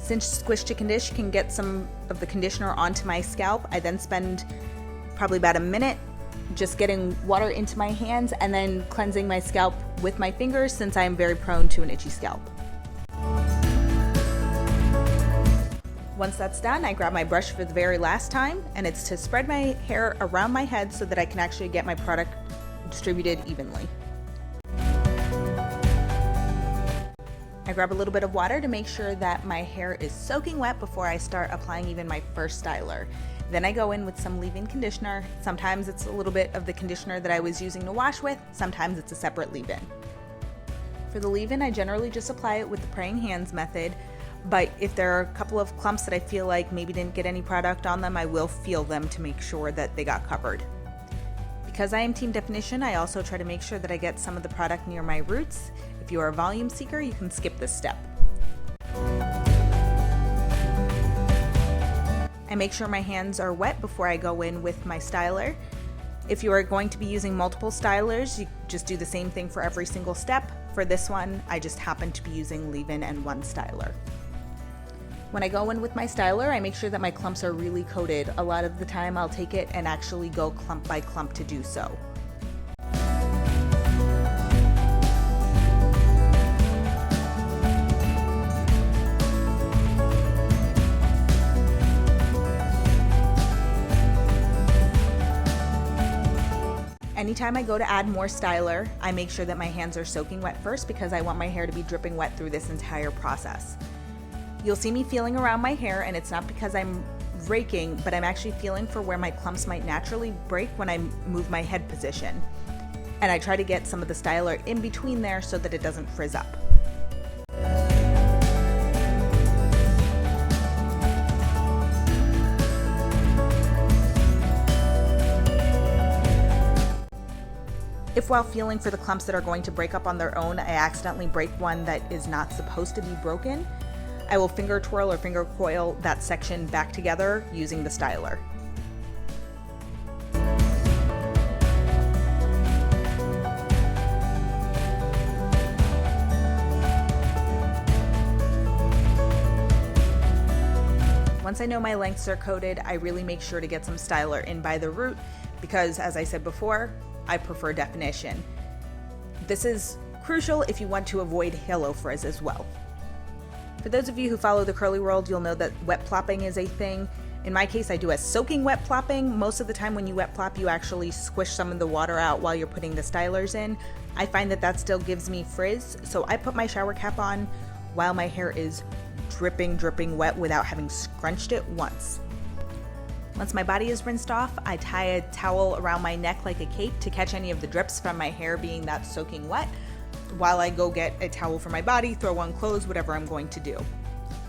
Since Squish to Condition can get some of the conditioner onto my scalp, I then spend probably about a minute just getting water into my hands and then cleansing my scalp with my fingers since I am very prone to an itchy scalp. Once that's done, I grab my brush for the very last time, and it's to spread my hair around my head so that I can actually get my product distributed evenly. I grab a little bit of water to make sure that my hair is soaking wet before I start applying even my first styler. Then I go in with some leave-in conditioner. Sometimes it's a little bit of the conditioner that I was using to wash with, sometimes it's a separate leave-in. For the leave-in, I generally just apply it with the praying hands method, but if there are a couple of clumps that I feel like maybe didn't get any product on them, I will feel them to make sure that they got covered. Because I am team definition, I also try to make sure that I get some of the product near my roots. If you are a volume seeker, you can skip this step. I make sure my hands are wet before I go in with my styler. If you are going to be using multiple stylers, you just do the same thing for every single step. For this one, I just happen to be using leave-in and one styler. When I go in with my styler, I make sure that my clumps are really coated. A lot of the time I'll take it and actually go clump by clump to do so. Anytime I go to add more styler, I make sure that my hands are soaking wet first because I want my hair to be dripping wet through this entire process. You'll see me feeling around my hair, and it's not because I'm raking, but I'm actually feeling for where my clumps might naturally break when I move my head position. And I try to get some of the styler in between there so that it doesn't frizz up. If while feeling for the clumps that are going to break up on their own, I accidentally break one that is not supposed to be broken, I will finger twirl or finger coil that section back together using the styler. Once I know my lengths are coated, I really make sure to get some styler in by the root because, as I said before, I prefer definition. This is crucial if you want to avoid halo frizz as well. For those of you who follow the curly world, you'll know that wet plopping is a thing. In my case, I do a soaking wet plopping. Most of the time when you wet plop, you actually squish some of the water out while you're putting the stylers in. I find that that still gives me frizz, so I put my shower cap on while my hair is dripping wet without having scrunched it once. Once my body is rinsed off, I tie a towel around my neck like a cape to catch any of the drips from my hair being that soaking wet, while I go get a towel for my body, throw on clothes, whatever I'm going to do.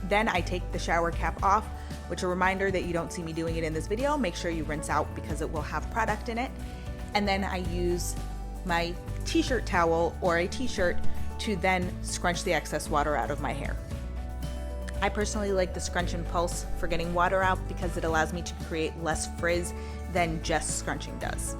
Then I take the shower cap off, which a reminder that you don't see me doing it in this video. Make sure you rinse out because it will have product in it. And then I use my t-shirt towel or a t-shirt to then scrunch the excess water out of my hair. I personally like the scrunch and pulse for getting water out because it allows me to create less frizz than just scrunching does.